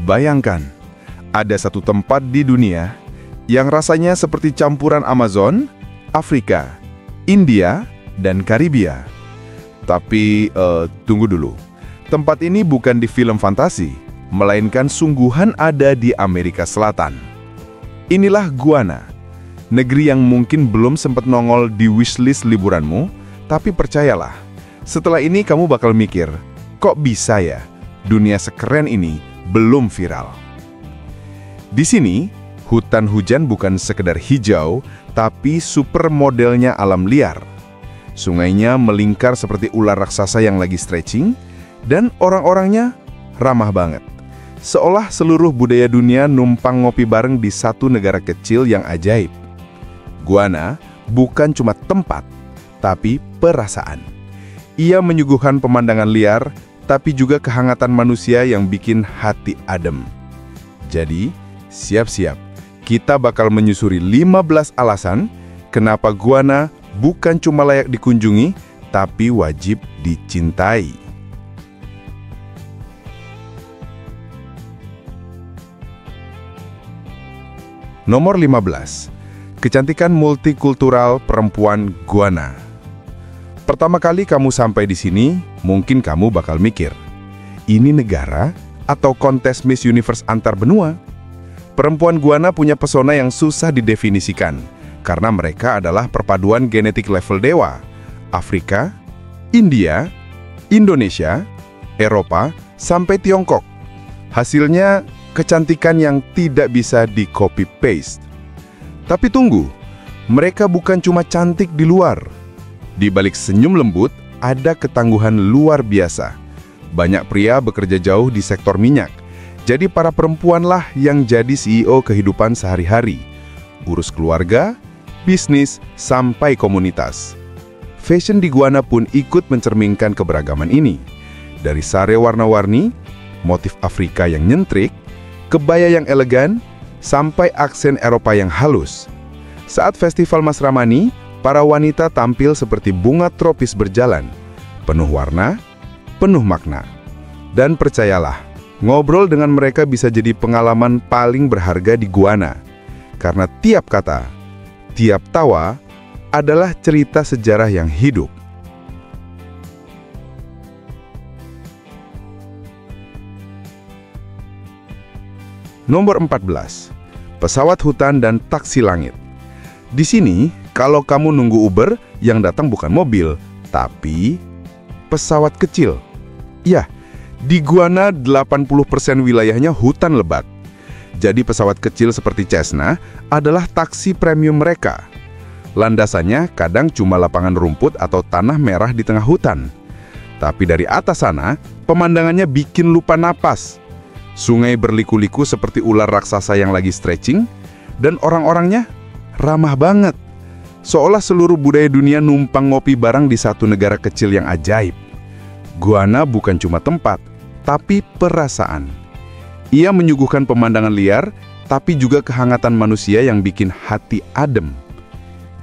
Bayangkan, ada satu tempat di dunia yang rasanya seperti campuran Amazon, Afrika, India, dan Karibia. Tapi, tunggu dulu. Tempat ini bukan di film fantasi, melainkan sungguhan ada di Amerika Selatan. Inilah Guyana, negeri yang mungkin belum sempat nongol di wishlist liburanmu, tapi percayalah, setelah ini kamu bakal mikir, kok bisa ya, dunia sekeren ini belum viral. Di sini, hutan hujan bukan sekedar hijau, tapi super modelnya alam liar. Sungainya melingkar seperti ular raksasa yang lagi stretching, dan orang-orangnya ramah banget. Seolah seluruh budaya dunia numpang ngopi bareng di satu negara kecil yang ajaib. Guyana bukan cuma tempat, tapi perasaan. Ia menyuguhkan pemandangan liar, tapi juga kehangatan manusia yang bikin hati adem. Jadi, siap-siap. Kita bakal menyusuri 15 alasan kenapa Guyana bukan cuma layak dikunjungi, tapi wajib dicintai. Nomor 15. Kecantikan multikultural perempuan Guyana. Pertama kali kamu sampai di sini, mungkin kamu bakal mikir, ini negara atau kontes Miss Universe antar benua? Perempuan Guyana punya pesona yang susah didefinisikan, karena mereka adalah perpaduan genetik level dewa. Afrika, India, Indonesia, Eropa, sampai Tiongkok. Hasilnya, kecantikan yang tidak bisa di-copy-paste. Tapi tunggu, mereka bukan cuma cantik di luar. Di balik senyum lembut, ada ketangguhan luar biasa. Banyak pria bekerja jauh di sektor minyak. Jadi para perempuanlah yang jadi CEO kehidupan sehari-hari. Urus keluarga, bisnis, sampai komunitas. Fashion di Guyana pun ikut mencerminkan keberagaman ini. Dari sare warna-warni, motif Afrika yang nyentrik, kebaya yang elegan, sampai aksen Eropa yang halus. Saat Festival Masramani, para wanita tampil seperti bunga tropis berjalan, penuh warna, penuh makna. Dan percayalah, ngobrol dengan mereka bisa jadi pengalaman paling berharga di Guyana. Karena tiap kata, tiap tawa adalah cerita sejarah yang hidup. Nomor 14. Pesawat hutan dan taksi langit. Di sini, kalau kamu nunggu Uber, yang datang bukan mobil, tapi pesawat kecil. Ya, di Guyana 80% wilayahnya hutan lebat. Jadi pesawat kecil seperti Cessna adalah taksi premium mereka. Landasannya kadang cuma lapangan rumput atau tanah merah di tengah hutan. Tapi dari atas sana, pemandangannya bikin lupa napas. Sungai berliku-liku seperti ular raksasa yang lagi stretching, dan orang-orangnya ramah banget. Seolah seluruh budaya dunia numpang ngopi bareng di satu negara kecil yang ajaib. Guyana bukan cuma tempat, tapi perasaan. Ia menyuguhkan pemandangan liar, tapi juga kehangatan manusia yang bikin hati adem.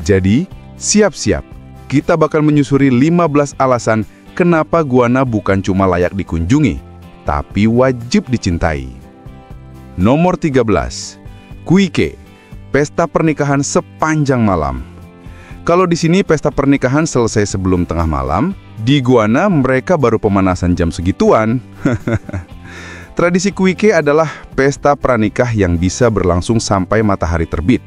Jadi, siap-siap. Kita bakal menyusuri 15 alasan kenapa Guyana bukan cuma layak dikunjungi, tapi wajib dicintai. Nomor 13. Kuike, pesta pernikahan sepanjang malam. Kalau di sini pesta pernikahan selesai sebelum tengah malam, di Guyana mereka baru pemanasan jam segituan. Tradisi Kuike adalah pesta pranikah yang bisa berlangsung sampai matahari terbit.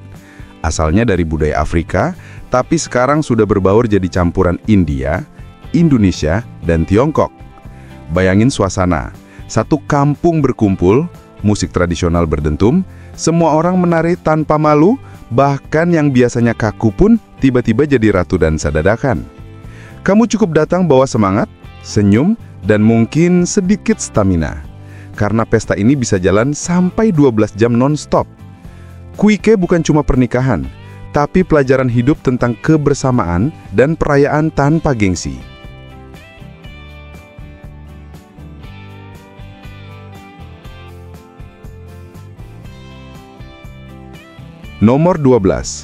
Asalnya dari budaya Afrika, tapi sekarang sudah berbaur jadi campuran India, Indonesia, dan Tiongkok. Bayangin suasana. Satu kampung berkumpul, musik tradisional berdentum, semua orang menari tanpa malu, bahkan yang biasanya kaku pun tiba-tiba jadi ratu dansa dadakan. Kamu cukup datang bawa semangat, senyum, dan mungkin sedikit stamina. Karena pesta ini bisa jalan sampai 12 jam non-stop. Kuike bukan cuma pernikahan, tapi pelajaran hidup tentang kebersamaan dan perayaan tanpa gengsi. Nomor 12.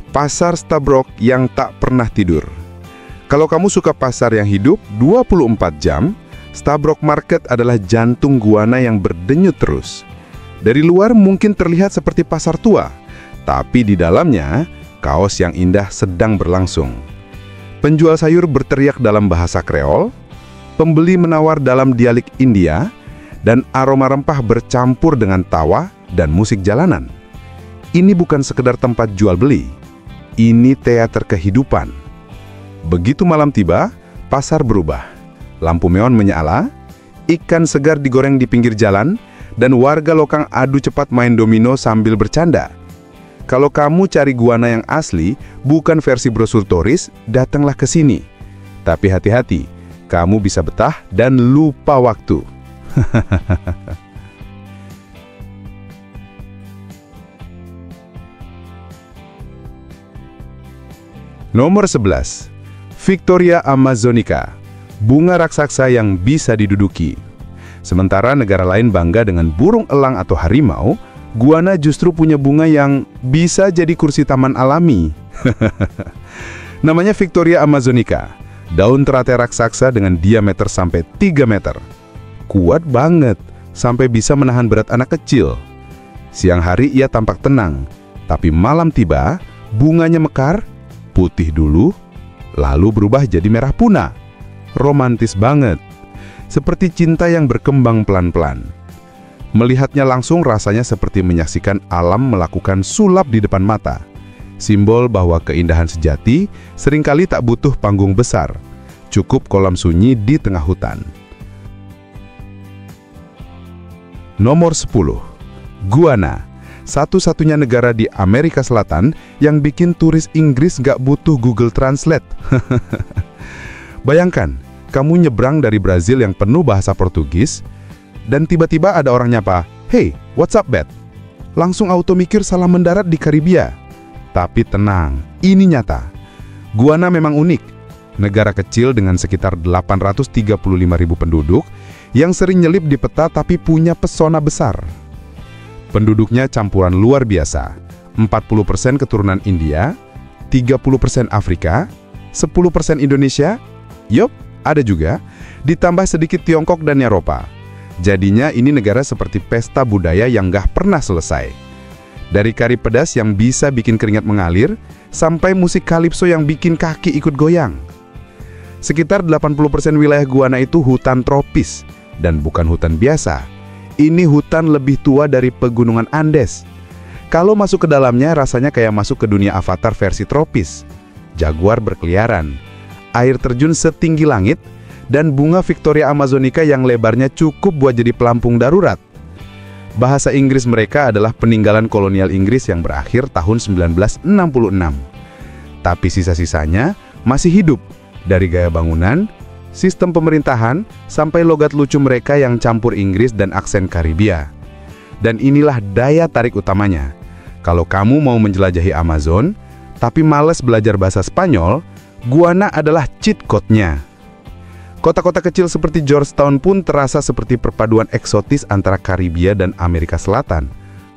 Pasar Stabroek yang tak pernah tidur. Kalau kamu suka pasar yang hidup 24 jam, Stabroek Market adalah jantung Guyana yang berdenyut terus. Dari luar mungkin terlihat seperti pasar tua, tapi di dalamnya kaos yang indah sedang berlangsung. Penjual sayur berteriak dalam bahasa Kreol, pembeli menawar dalam dialek India, dan aroma rempah bercampur dengan tawa dan musik jalanan. Ini bukan sekedar tempat jual beli, ini teater kehidupan. Begitu malam tiba, pasar berubah. Lampu neon menyala, ikan segar digoreng di pinggir jalan, dan warga lokal adu cepat main domino sambil bercanda. Kalau kamu cari guana yang asli, bukan versi brosur turis, datanglah ke sini. Tapi hati-hati, kamu bisa betah dan lupa waktu. Nomor 11. Victoria Amazonica, bunga raksasa yang bisa diduduki. Sementara negara lain bangga dengan burung elang atau harimau, guana justru punya bunga yang bisa jadi kursi taman alami. Namanya Victoria Amazonica, daun teratai raksasa dengan diameter sampai 3 meter. Kuat banget, sampai bisa menahan berat anak kecil. Siang hari ia tampak tenang, tapi malam tiba, bunganya mekar, putih dulu, lalu berubah jadi merah punah. Romantis banget. Seperti cinta yang berkembang pelan-pelan. Melihatnya langsung rasanya seperti menyaksikan alam melakukan sulap di depan mata. Simbol bahwa keindahan sejati seringkali tak butuh panggung besar. Cukup kolam sunyi di tengah hutan. Nomor 10. Guyana, satu-satunya negara di Amerika Selatan yang bikin turis Inggris gak butuh Google Translate. Bayangkan, kamu nyebrang dari Brazil yang penuh bahasa Portugis, dan tiba-tiba ada orang nyapa, "Hey, what's up, Bet?" Langsung auto mikir salah mendarat di Karibia. Tapi tenang, ini nyata. Guyana memang unik. Negara kecil dengan sekitar 835.000 penduduk, yang sering nyelip di peta tapi punya pesona besar. Penduduknya campuran luar biasa, 40% keturunan India, 30% Afrika, 10% Indonesia, yup, ada juga, ditambah sedikit Tiongkok dan Eropa. Jadinya ini negara seperti pesta budaya yang gak pernah selesai. Dari kari pedas yang bisa bikin keringat mengalir, sampai musik kalipso yang bikin kaki ikut goyang. Sekitar 80% wilayah Guyana itu hutan tropis, dan bukan hutan biasa. Ini hutan lebih tua dari pegunungan Andes. Kalau masuk ke dalamnya rasanya kayak masuk ke dunia Avatar versi tropis. Jaguar berkeliaran, air terjun setinggi langit, dan bunga Victoria Amazonica yang lebarnya cukup buat jadi pelampung darurat. Bahasa Inggris mereka adalah peninggalan kolonial Inggris yang berakhir tahun 1966. Tapi sisa-sisanya masih hidup, dari gaya bangunan, sistem pemerintahan, sampai logat lucu mereka yang campur Inggris dan aksen Karibia. Dan inilah daya tarik utamanya. Kalau kamu mau menjelajahi Amazon, tapi males belajar bahasa Spanyol, Guyana adalah cheat code-nya. Kota-kota kecil seperti Georgetown pun terasa seperti perpaduan eksotis antara Karibia dan Amerika Selatan.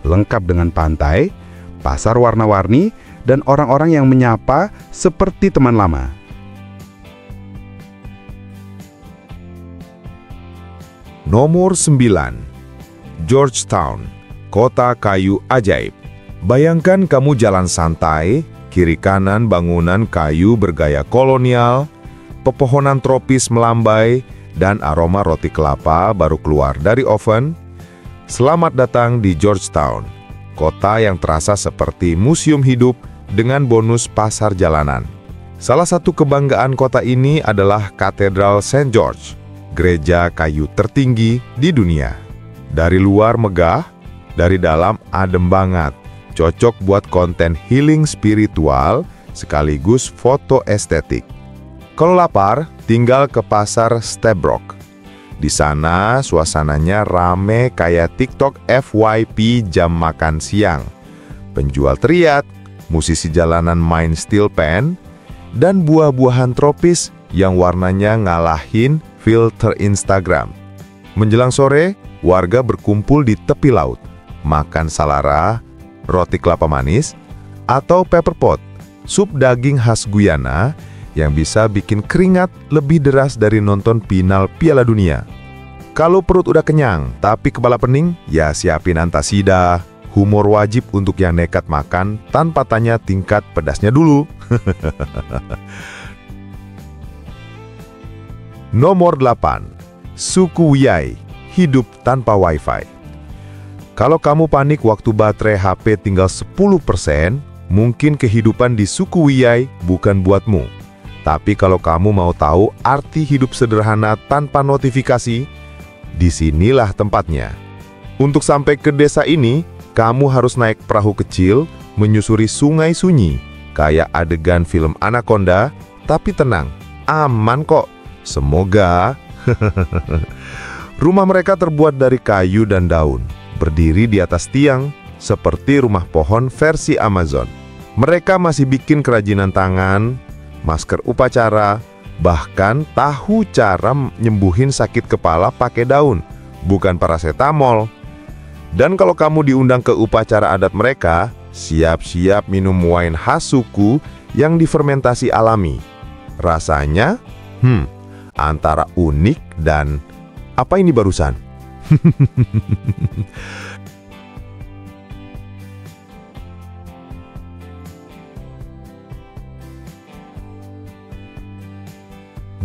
Lengkap dengan pantai, pasar warna-warni, dan orang-orang yang menyapa seperti teman lama. Nomor 9. Georgetown, kota kayu ajaib. Bayangkan kamu jalan santai, kiri kanan bangunan kayu bergaya kolonial, pepohonan tropis melambai, dan aroma roti kelapa baru keluar dari oven. Selamat datang di Georgetown, kota yang terasa seperti museum hidup dengan bonus pasar jalanan. Salah satu kebanggaan kota ini adalah Katedral St. George, gereja kayu tertinggi di dunia. Dari luar megah, dari dalam adem banget. Cocok buat konten healing spiritual sekaligus foto estetik. Kalau lapar, tinggal ke pasar Stabroek. Di sana suasananya rame kayak TikTok FYP jam makan siang. Penjual teriak, musisi jalanan main steel pan, dan buah-buahan tropis yang warnanya ngalahin filter Instagram. Menjelang sore, warga berkumpul di tepi laut, makan salara, roti kelapa manis, atau pepper pot, sup daging khas Guyana yang bisa bikin keringat lebih deras dari nonton final Piala Dunia. Kalau perut udah kenyang, tapi kepala pening, ya siapin antasida. Humor wajib untuk yang nekat makan tanpa tanya tingkat pedasnya dulu. Nomor 8. Suku Wiyai, hidup tanpa wifi. Kalau kamu panik waktu baterai HP tinggal 10%, mungkin kehidupan di suku Wiyai bukan buatmu. Tapi kalau kamu mau tahu arti hidup sederhana tanpa notifikasi, disinilah tempatnya. Untuk sampai ke desa ini, kamu harus naik perahu kecil, menyusuri sungai sunyi, kayak adegan film Anaconda, tapi tenang, aman kok. Semoga. Rumah mereka terbuat dari kayu dan daun, berdiri di atas tiang, seperti rumah pohon versi Amazon. Mereka masih bikin kerajinan tangan, masker upacara, bahkan tahu cara nyembuhin sakit kepala pakai daun, bukan paracetamol. Dan kalau kamu diundang ke upacara adat mereka, siap-siap minum wine khas suku yang difermentasi alami. Rasanya, antara unik dan apa ini barusan?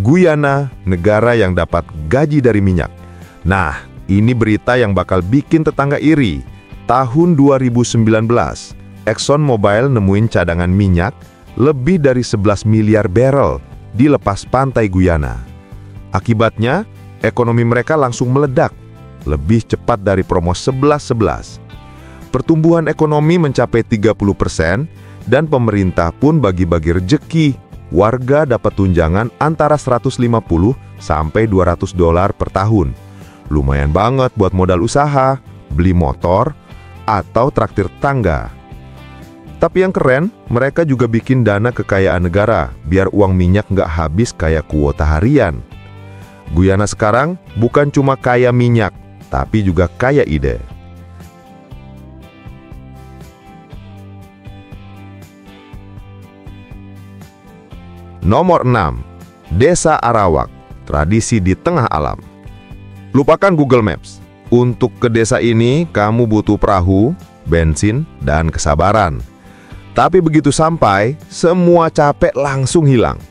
Guyana, negara yang dapat gaji dari minyak. Nah, ini berita yang bakal bikin tetangga iri. Tahun 2019, ExxonMobil nemuin cadangan minyak lebih dari 11 miliar barrel di lepas pantai Guyana. Akibatnya, ekonomi mereka langsung meledak, lebih cepat dari promo 11-11. Pertumbuhan ekonomi mencapai 30% dan pemerintah pun bagi-bagi rejeki. Warga dapat tunjangan antara 150 sampai 200 dolar per tahun. Lumayan banget buat modal usaha, beli motor, atau traktir tangga. Tapi yang keren, mereka juga bikin dana kekayaan negara, biar uang minyak nggak habis kayak kuota harian. Guyana sekarang bukan cuma kaya minyak, tapi juga kaya ide. Nomor 6. Desa Arawak, tradisi di tengah alam. Lupakan Google Maps. Untuk ke desa ini, kamu butuh perahu, bensin, dan kesabaran. Tapi begitu sampai, semua capek langsung hilang.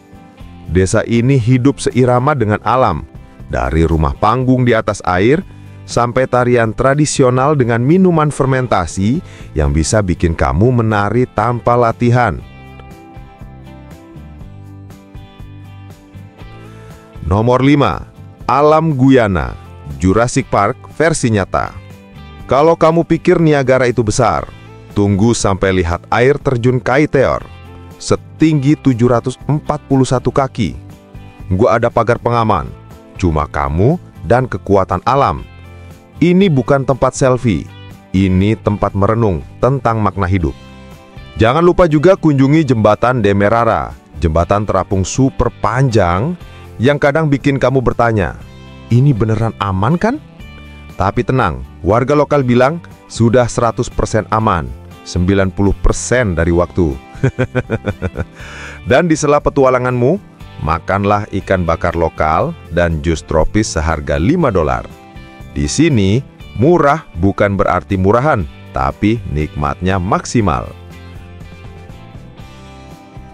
Desa ini hidup seirama dengan alam. Dari rumah panggung di atas air, sampai tarian tradisional dengan minuman fermentasi yang bisa bikin kamu menari tanpa latihan. Nomor 5. Alam Guyana, Jurassic Park versi nyata. Kalau kamu pikir Niagara itu besar, tunggu sampai lihat air terjun Kaiteor, setinggi 741 kaki. Gua ada pagar pengaman, cuma kamu dan kekuatan alam. Ini bukan tempat selfie, ini tempat merenung tentang makna hidup. Jangan lupa juga kunjungi jembatan Demerara, jembatan terapung super panjang yang kadang bikin kamu bertanya, ini beneran aman kan? Tapi tenang, warga lokal bilang sudah 100% aman, 90% dari waktu. Dan di sela petualanganmu, makanlah ikan bakar lokal dan jus tropis seharga 5 dolar. Di sini, murah bukan berarti murahan, tapi nikmatnya maksimal.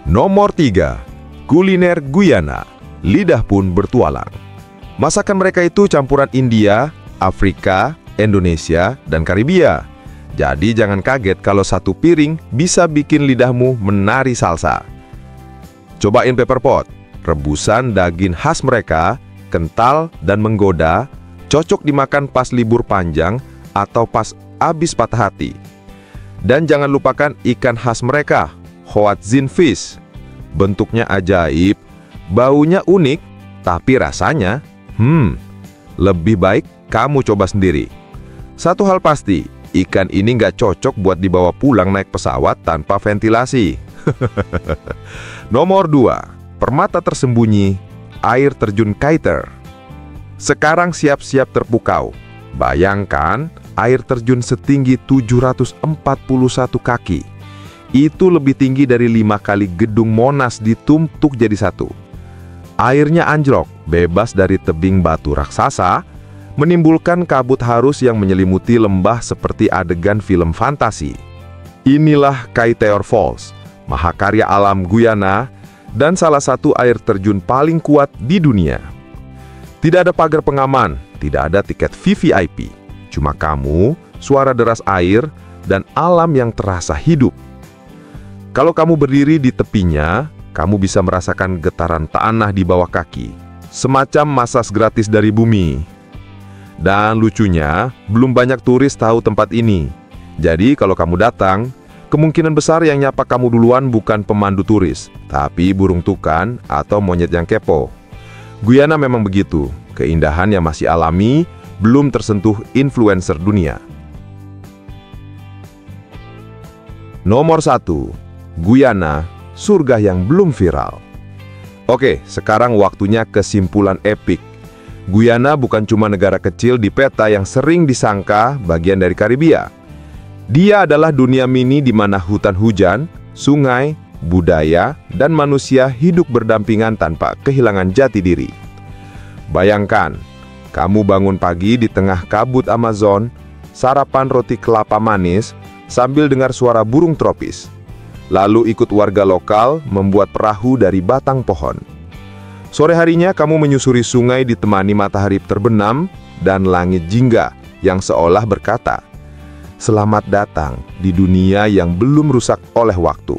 Nomor 3. Kuliner Guyana, lidah pun bertualang. Masakan mereka itu campuran India, Afrika, Indonesia, dan Karibia. Jadi jangan kaget kalau satu piring bisa bikin lidahmu menari salsa. Cobain pepper pot, rebusan daging khas mereka, kental dan menggoda, cocok dimakan pas libur panjang atau pas abis patah hati. Dan jangan lupakan ikan khas mereka, hoatzin fish. Bentuknya ajaib, baunya unik, tapi rasanya, lebih baik kamu coba sendiri. Satu hal pasti, ikan ini nggak cocok buat dibawa pulang naik pesawat tanpa ventilasi. Nomor 2. Permata tersembunyi, air terjun Kaiter. Sekarang siap-siap terpukau. Bayangkan air terjun setinggi 741 kaki. Itu lebih tinggi dari 5 kali gedung Monas ditumpuk jadi satu. Airnya anjlok, bebas dari tebing batu raksasa, menimbulkan kabut harus yang menyelimuti lembah seperti adegan film fantasi. Inilah Kaiteor Falls, mahakarya alam Guyana dan salah satu air terjun paling kuat di dunia. Tidak ada pagar pengaman, tidak ada tiket VVIP, cuma kamu, suara deras air, dan alam yang terasa hidup. Kalau kamu berdiri di tepinya, kamu bisa merasakan getaran tanah di bawah kaki, semacam masas gratis dari bumi. Dan lucunya, belum banyak turis tahu tempat ini. Jadi kalau kamu datang, kemungkinan besar yang nyapa kamu duluan bukan pemandu turis, tapi burung tukan atau monyet yang kepo. Guyana memang begitu, keindahan yang masih alami, belum tersentuh influencer dunia. Nomor 1. Guyana, surga yang belum viral. Oke, sekarang waktunya kesimpulan epik. Guyana bukan cuma negara kecil di peta yang sering disangka bagian dari Karibia. Dia adalah dunia mini di mana hutan hujan, sungai, budaya, dan manusia hidup berdampingan tanpa kehilangan jati diri. Bayangkan, kamu bangun pagi di tengah kabut Amazon, sarapan roti kelapa manis, sambil dengar suara burung tropis. Lalu ikut warga lokal membuat perahu dari batang pohon. Sore harinya kamu menyusuri sungai ditemani matahari terbenam dan langit jingga yang seolah berkata, "Selamat datang di dunia yang belum rusak oleh waktu."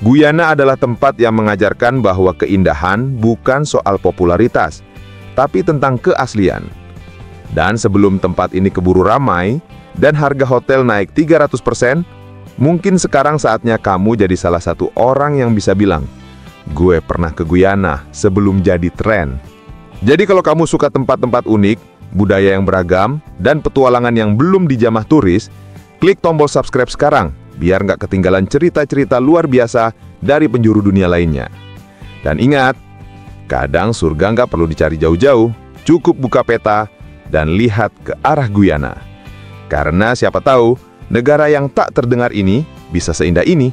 Guyana adalah tempat yang mengajarkan bahwa keindahan bukan soal popularitas, tapi tentang keaslian. Dan sebelum tempat ini keburu ramai dan harga hotel naik 300%, mungkin sekarang saatnya kamu jadi salah satu orang yang bisa bilang, "Gue pernah ke Guyana sebelum jadi tren." Jadi kalau kamu suka tempat-tempat unik, budaya yang beragam, dan petualangan yang belum dijamah turis, klik tombol subscribe sekarang, biar nggak ketinggalan cerita-cerita luar biasa dari penjuru dunia lainnya. Dan ingat, kadang surga nggak perlu dicari jauh-jauh, cukup buka peta dan lihat ke arah Guyana. Karena siapa tahu, negara yang tak terdengar ini bisa seindah ini.